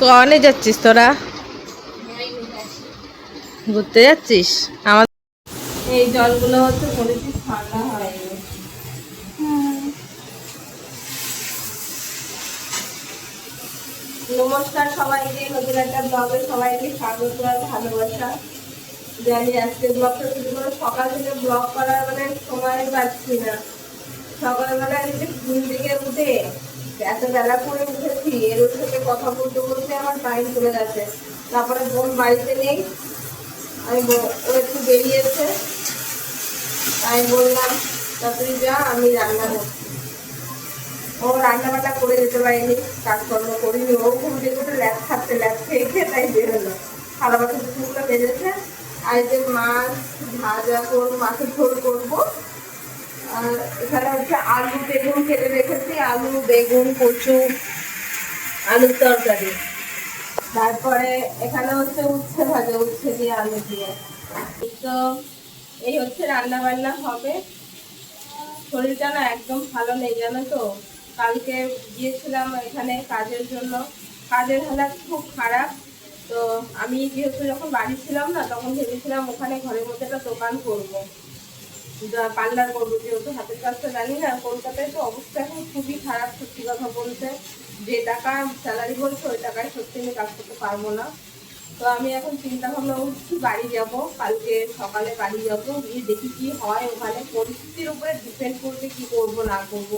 কনে যাচ্ছিস তোরা? ঘুরতে যাচ্ছিস? আমার এই জলগুলো হচ্ছে বলেছি ঠান্ডা হয়নি। নমস্কার সবাইকে, নতুন একটা ব্লগে সবাইকে স্বাগত আর ভালোবাসা জানি। আজকে ব্লগটা শুরু করে সকাল থেকে ব্লগ করার মানে সময় পাচ্ছি না। সকালবেলা নিজে ঘুম থেকে উঠে এত বেলা করে উঠেছি, এর থেকে কথা বলতে বলতে আমার টাইম চলে গেছে। তারপরে বোন বাড়িতে নেই, ও একটু বেরিয়েছে, তাই বললাম তা তুই যা, আমি রান্না করছি। ও রান্না বান্না করে যেতে পারিনি, কাজকর্ম করিনি। ও ঘুম থেকে উঠে ল্যাপ খাচ্ছে, ল্যাপ খেয়ে তাই বেরোলো। থালা বাসন দুপুরগুলো বেজেছে। আর যে মাছ ভাজা করবো, মাছের ঝোল করবো। আর এখানে হচ্ছে আলু বেগুন কেটে রেখেছি, আলু বেগুন কচু আলুর তরকারি। তারপরে এখানে হচ্ছে উচ্ছে ভাজা, উচ্ছে দিয়ে আলু দিয়ে। তো এই হচ্ছে রান্না বান্না হবে। শরীরটা না একদম ভালো নেই জানো তো। কালকে গিয়েছিলাম এখানে কাজের জন্য, কাজের হালাত খুব খারাপ। তো আমি যেহেতু যখন বাড়ি ছিলাম না, তখন ভেবেছিলাম ওখানে ঘরের মধ্যে একটা দোকান করবো, পার্লার করবো, যেহেতু হাতের কাজটা জানি না। কলকাতায় তো অবস্থা এখন খুবই খারাপ, সত্যি কথা বলতে। যে টাকা স্যালারি বলছে ওই টাকায় সত্যি আমি কাজ করতে পারবো না। তো আমি এখন চিন্তা ভাবনা করছি বাড়ি যাব, কালকে সকালে বাড়ি যাবো, গিয়ে দেখি কি হয়। ওখানে পরিস্থিতির উপরে ডিপেন্ড করবে কি করব না করব।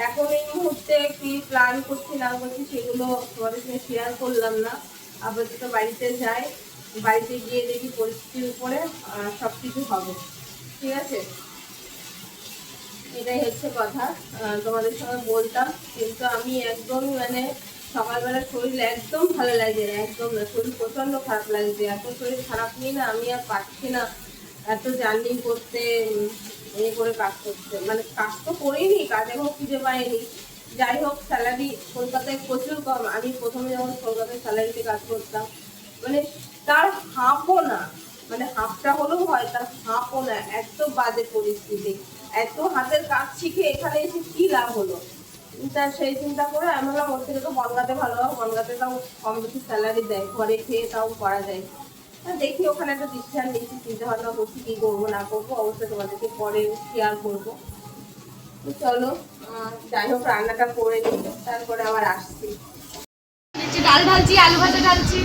এখন এই মুহূর্তে কি প্ল্যান করছি না করছি সেগুলো তোমাদের সঙ্গে শেয়ার করলাম না। আপাতত বাড়িতে যাই, বাড়িতে গিয়ে দেখি পরিস্থিতির উপরে সব কিছু হবে। ঠিক আছে, এটাই হচ্ছে কথা। তোমাদের সঙ্গে বলতাম, কিন্তু আমি একদম মানে সকালবেলা শরীর একদম ভালো লাগে না, একদম না। শরীর প্রচন্ড খারাপ লাগছে, এত শরীর খারাপ নিয়ে না আমি আর পারছি না এত জার্নি করতে, এ করে কাজ করতে। মানে কাজ তো করিনি, কাজ এখন খুঁজে পাইনি। যাই হোক, স্যালারি কলকাতায় প্রচুর কম। আমি প্রথমে যখন কলকাতায় স্যালারিতে কাজ করতাম, মানে তার হাফও না, মানে হাফটা হলেও হয়, তার হাফও না। এত বাজে পরিস্থিতি, এত হাতের কাজ শিখে এখানে এসে কি লাভ হলো। তা সেই চিন্তা করে আমি বললাম ওর থেকে তো বনগাঁতে ভালো হবে, বনগাঁতে তাও কম বেশি স্যালারি দেয়, ঘরে খেয়ে তাও করা যায়। দেখি ওখানে একটা ডিসিশন নিচ্ছি, চিন্তা ভাবনা করছি কি করবো না করবো। অবশ্যই তোমাদেরকে পরে শেয়ার করবো। তো চলো, যাই হোক রান্নাটা করে নিই, তারপরে আবার আসছি। ডাল ঢালছি, আলু ভাজা ঢালছি।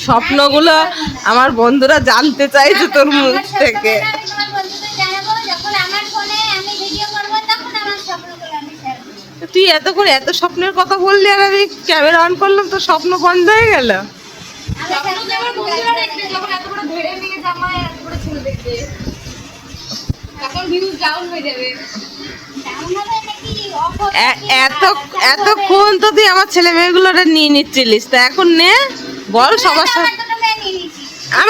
স্বপ্নগুলো আমার বন্ধুরা জানতে চাইছে তোর মুখ থেকে। তুই এতক্ষণ এত স্বপ্নের কথা বললি, আর আমি ক্যামেরা অন করলাম তো স্বপ্ন বন্ধ হয়ে গেল। এতক্ষণ তো তুই আমার ছেলে মেয়েগুলো নিয়ে নিচ্ছিলিস, তা এখন নে বল সবার সাথে।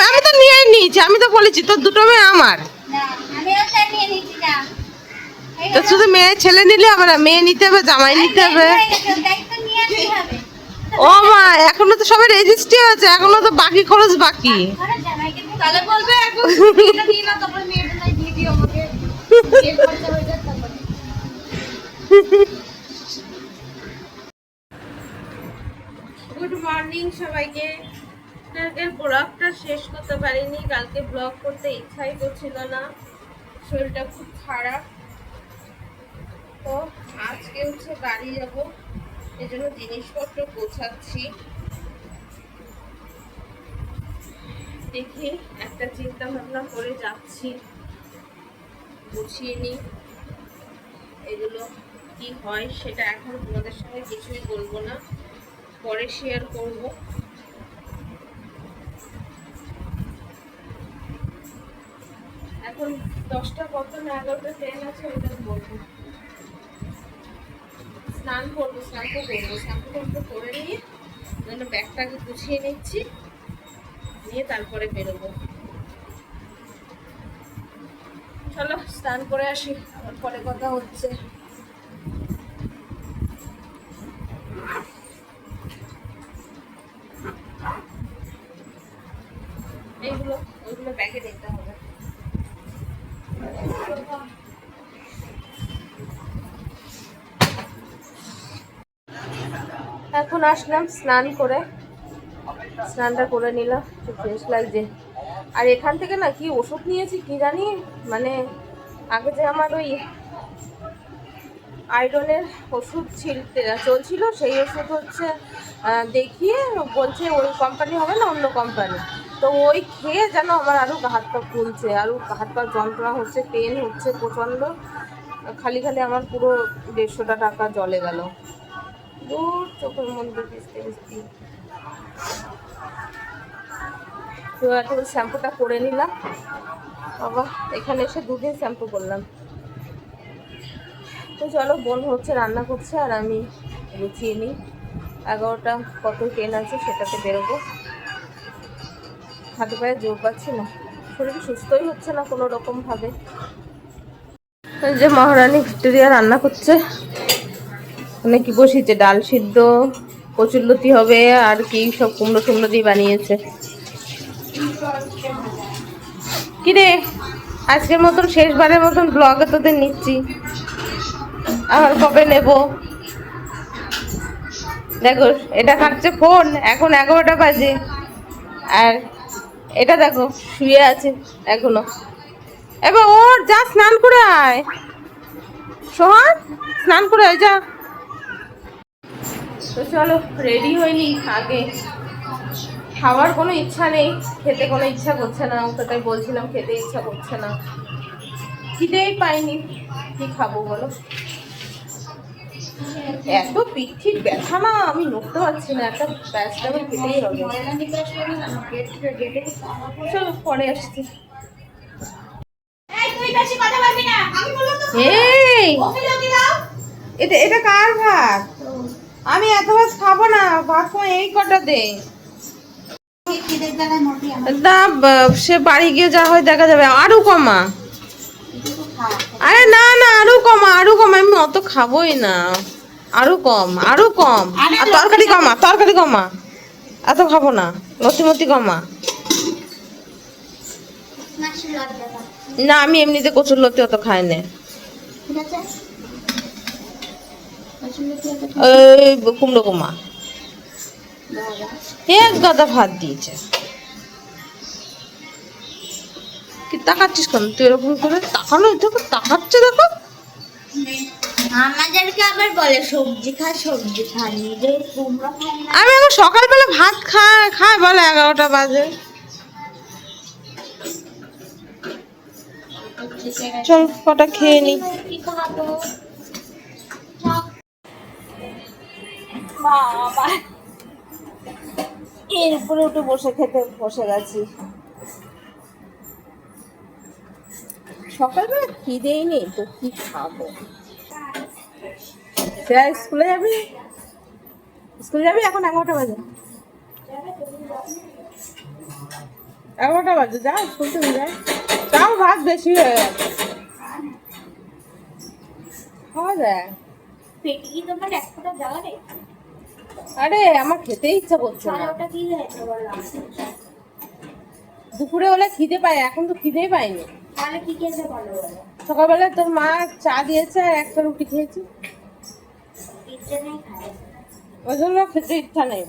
আমি তো নিয়ে নিয়েছি, আমি তো বলেছি তোর দুটো মেয়ে আমার। তো শুধু মেয়ে ছেলে নিলে হবে না, মেয়ে নিতে হবে, জামাই নিতে হবে। ও মা, এখনো তো সবাই রেজিস্ট্রি আছে, এখনো তো বাকি খরচ বাকি। গুড মর্নিং সবাইকে। কালকের ব্লগটা শেষ করতে পারিনি, কালকে ব্লগ করতে ইচ্ছাই করছিল না, শরীরটা খুব খারাপ। তো আজকে হচ্ছে বাড়ি যাব, এই জন্য জিনিসপত্র গোছাচ্ছি। দেখি একটা চিন্তা ভাবনা করে যাচ্ছি, গুছিয়ে নিই। এগুলো কি হয় সেটা এখন তোমাদের সঙ্গে কিছুই বলবো না, পরে শেয়ার করব। এখন 10টা কত না 11টা ট্রেন আছে, ওটা বলবো। স্নান করবো, স্নান করে নিয়ে ব্যাগটাকে গুছিয়ে নিচ্ছি, নিয়ে তারপরে বেরোবো। চলো স্নান করে আসি, আবার পরে কথা হচ্ছে। ওইগুলো ব্যাগে দিতে হবে। এখন আসলাম স্নান করে, স্নানটা করে নিলাম, একটু ফ্রেশ লাগছে। আর এখান থেকে না কি ওষুধ নিয়েছি কি জানি, মানে আগে যে আমার ওই আয়রনের ওষুধ চলছিল, সেই ওষুধ হচ্ছে দেখিয়ে বলছে ওই কোম্পানি হবে না, অন্য কোম্পানি। তো ওই খেয়ে যেন আমার আরও হাত পা ফুলছে, আরও হাত পা যন্ত্রণা হচ্ছে, পেন হচ্ছে প্রচণ্ড। খালি খালি আমার পুরো 150 টাকা জলে গেল, দূর চোখের মধ্যে ভিজতে ভিজতে। তো এখন শ্যাম্পুটা করে নিলাম। বাবা এখানে এসে 2 দিন শ্যাম্পু করলাম। তো চলো, বোন হচ্ছে রান্না করছে আর আমি গুছিয়ে নিই। 11টা কত ট্রেন আছে সেটাতে বেরোবো। হাতে পায়ে জোর পাচ্ছি না, শরীর সুস্থই হচ্ছে না কোনো রকমভাবে। এই যে মহারানী ভিক্টোরিয়া রান্না করছে, মানে কি বসিয়েছে, ডাল সিদ্ধ, কচুরলতি হবে আর কি সব কুমড়ো টুমড়ো দিয়ে বানিয়েছে। কিরে আজকের মতন শেষবারের মতন ব্লগে তোদের নিচ্ছি, আবার কবে নেব? দেখো এটা কাটছে ফোন, এখন 11টা বাজে, আর এটা দেখো শুয়ে আছে এখনো। এবার ওর যা, স্নান করে আয় সোহান, স্নান করে আয় যা। তো চলো রেডি হয়নি, আগে খাওয়ার কোনো ইচ্ছা নেই, খেতে কোনো ইচ্ছা করছে না, ওকে তাই বলছিলাম খেতে ইচ্ছা করছে না, খিদেই পাইনি, কি খাবো বলো? এত পিঠির ব্যথা না, আমি নড়তে পারছি না, একটা প্যারাসিটামল খেতেই হবে। চলো পরে আসছি। এই এটা এটা কার ভাত? আমি এত ভাত খাবো না, ভাত তোমার এই কটা দে। সে বাড়ি গিয়ে যা হয় দেখা যাবে, আরো কমা। আরে না না, আরো কমা, আরো কমা, আমি অত খাবোই না, আরো কম, আরো কম। আর তরকারি কমা, তরকারি কমা, এত খাবো না, লতিমতি কমা। না আমি এমনিতে কচুর লতি অত খাই না, ওই কুমড়ো কমা। এক গাদা ভাত দিয়েছে, কি তাকাচ্ছিস কেন তুই এরকম করে? তাকানো, দেখো তাকাচ্ছে, দেখো। আমাদেরকে আবার বলে সবজি খা, সবজি খা, নিজে তোমরা খাই না। আমি এখন সকালবেলা ভাত খাই বলে, 11টা বাজে। চল কটা খেয়ে নি। বাবা এর উপরে উঠে বসে খেতে বসে গেছি। সকালবেলা খিদেই নেই তো কি খাবো? স্কুলে যাবি? স্কুলে যাবি? এখন 11টা বাজে, 11টা বাজে, যা স্কুল থেকে যাই। তাও ভাত বেশি হয়ে গেছে, খাওয়া যায়। পেটে কি তোমার এক ফোঁটা জ্বালা নেই? আরে আমার খেতে ইচ্ছা করছে না। ওটা কি হয়েছে বলো? দুপুরে হলে খিদে পায়, এখন তো খিদেই পাইনি। তাহলে কি খেতে বলো? সকালবেলা তোর মা চা দিয়েছে আর একটা রুটি খেয়েছি, ইচ্ছে নেই খাই, ওই জন্য খেতে ইচ্ছা নেই।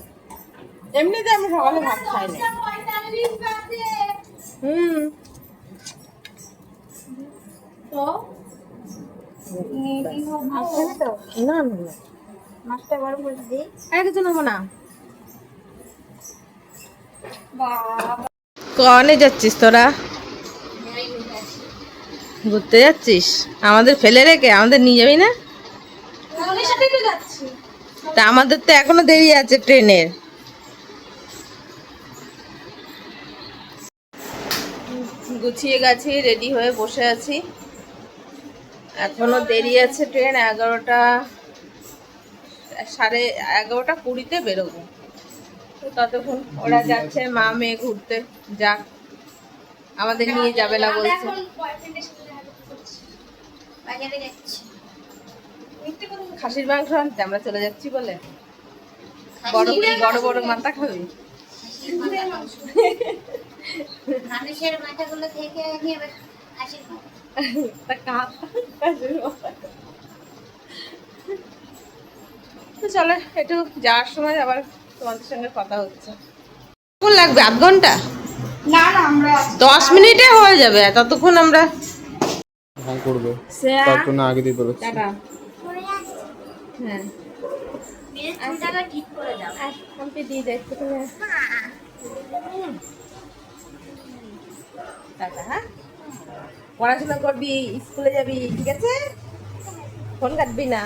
এমনিতে আমি সকালে ভাত খাই না। তো না না মাছটা গরম করে দিই। আর কিছু নেবো না। কনে যাচ্ছিস তোরা? ঘুরতে যাচ্ছিস? আমাদের ফেলে রেখে আমাদের নিয়ে যাবি না? তা আমাদের তো এখনো দেরি আছে ট্রেনের। গুছিয়ে গেছি, রেডি হয়ে বসে আছি, এখনো দেরি আছে ট্রেন। 11টা, 11:20 বেরোবো। ততক্ষণ ওরা যাচ্ছে, মা মেয়ে ঘুরতে, যাক, আমাদের নিয়ে যাবে না বলছে। খাসির মাংস আনতে আমরা চলে যাচ্ছি বলে, বড় বড় বড় মাথা খাবি? মানুষের মাথাগুলো থেকে নিয়ে খাসির মাথা। তো চলো একটু যাওয়ার সময় আবার তোমাদের সঙ্গে কথা হচ্ছে। কখন লাগবে? আধ ঘন্টা? না না আমরা 10 মিনিটে হয়ে যাবে, ততক্ষণ আমরা করবে শ্রেয়া, তার জন্য আগে দিয়ে বেরোচ্ছি। টাটা। হ্যাঁ চুলটাকে ঠিক করে দাও। ফোনপে দিয়ে দেখতে তুমি। টাটা। হ্যাঁ, পড়াশোনা করবি, স্কুলে যাবি, ঠিক আছে? ফোন কাটবি না।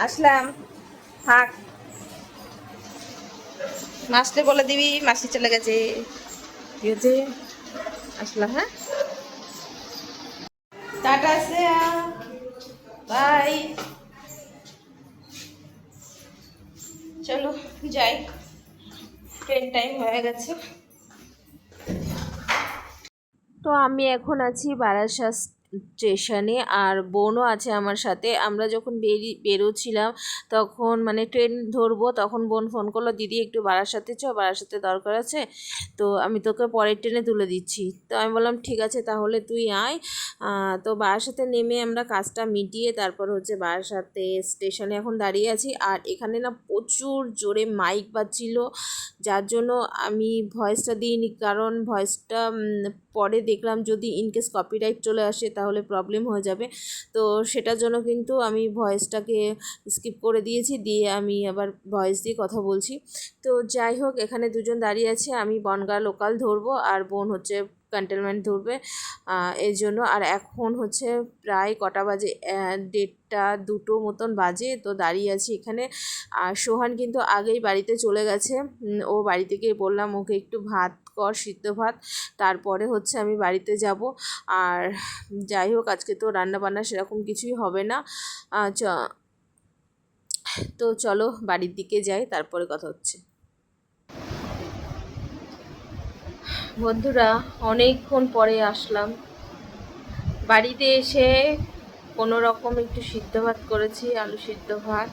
আসলাম, থাক। মাসতে বলে দিবি মাসি চলে গেছে, ঠিক আছে? আসলাম, হ্যাঁ, টাটা শ্রেয়া, বাই। চলো যাই, ট্রেন টাইম হয়ে গেছে। তো আমি এখন আছি বারাসাত স্টেশনে, আর বোনও আছে আমার সাথে। আমরা যখন বেরোচ্ছিলাম তখন মানে ট্রেন ধরবো, তখন বোন ফোন করলো, দিদি একটু বারাসাতে চ, বারাসাতে দরকার আছে, তো আমি তোকে পরের ট্রেনে তুলে দিচ্ছি। তো আমি বললাম ঠিক আছে তাহলে তুই আয়। তো বারাসাতে নেমে আমরা কাজটা মিটিয়ে তারপর হচ্ছে বারাসাতে স্টেশনে এখন দাঁড়িয়ে আছি। আর এখানে না প্রচুর জোরে মাইক বাজছিল, যার জন্য আমি ভয়েসটা দিইনি, কারণ ভয়েসটা পরে দেখলাম যদি ইনকেস কপিরাইট চলে আসে তাহলে প্রবলেম হয়ে যাবে। তো সেটার জন্য কিন্তু আমি ভয়েসটাকে স্কিপ করে দিয়েছি, দিয়ে আমি আবার ভয়েস দিয়ে কথা বলছি। তো যাই হোক, এখানে দুজন দাঁড়িয়ে আছে, আমি বনগাঁ লোকাল ধরবো আর বোন হচ্ছে ক্যান্টনমেন্ট ধরবে, এর জন্য। আর এখন হচ্ছে প্রায় কটা বাজে, 1:30 2টো মতন বাজে। তো দাঁড়িয়ে আছি এখানে। আর সোহান কিন্তু আগেই বাড়িতে চলে গেছে। ও বাড়ি থেকে বললাম ওকে একটু ভাত কর, সিদ্ধ ভাত, তারপরে হচ্ছে আমি বাড়িতে যাব। আর যাই হোক, আজকে তো রান্নাবান্না সেরকম কিছুই হবে না। তো চলো বাড়ির দিকে যাই, তারপরে কথা হচ্ছে। বন্ধুরা, অনেকক্ষণ পরে আসলাম বাড়িতে। এসে কোনো রকম একটু সিদ্ধ ভাত করেছি, আলু সিদ্ধ ভাত,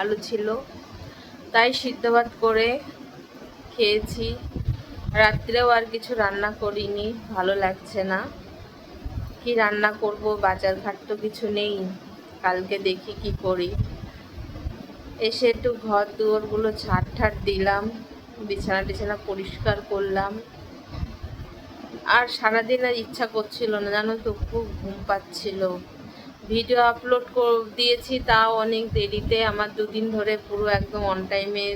আলু ছিল তাই সিদ্ধ ভাত করে খেয়েছি। রাত্রেও আর কিছু রান্না করিনি, ভালো লাগছে না, কি রান্না করব, বাজার ঘাট তো কিছু নেই, কালকে দেখি কি করি। এসে একটু ঘর দুয়ারগুলো ঝাড় ঠাড় দিলাম, বিছানা টিছানা পরিষ্কার করলাম। আর সারাদিন আর ইচ্ছা করছিল না, জানো তো, খুব ঘুম পাচ্ছিল। ভিডিও আপলোড দিয়েছি তাও অনেক দেরিতে, আমার 2 দিন ধরে পুরো একদম অন টাইমে,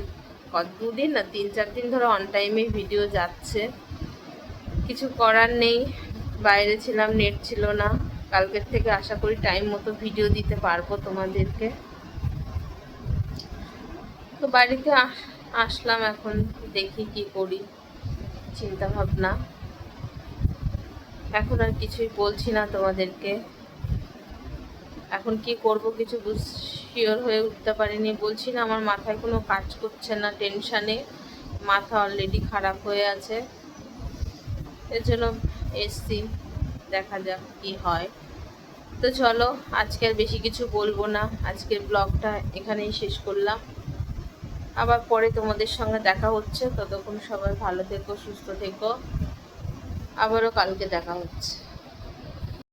2 দিন না 3-4 দিন ধরে অন টাইমে ভিডিও যাচ্ছে। কিছু করার নেই, বাইরে ছিলাম, নেট ছিল না। কালকের থেকে আশা করি টাইম মতো ভিডিও দিতে পারবো তোমাদেরকে। তো বাড়িতে আসলাম, এখন দেখি কি করি, চিন্তা ভাবনা। এখন আর কিছুই বলছি না তোমাদেরকে, এখন কি করব কিছু শিওর হয়ে উঠতে পারিনি। বলছি না, আমার মাথায় কোনো কাজ করছে না, টেনশানে মাথা অলরেডি খারাপ হয়ে আছে। এর জন্য এসছি, দেখা যাক কি হয়। তো চলো, আজকে আর বেশি কিছু বলবো না, আজকের ব্লগটা এখানেই শেষ করলাম। আবার পরে তোমাদের সঙ্গে দেখা হচ্ছে, ততক্ষণ সবাই ভালো থেকো, সুস্থ থেকো, আবারও কালকে দেখা হচ্ছে।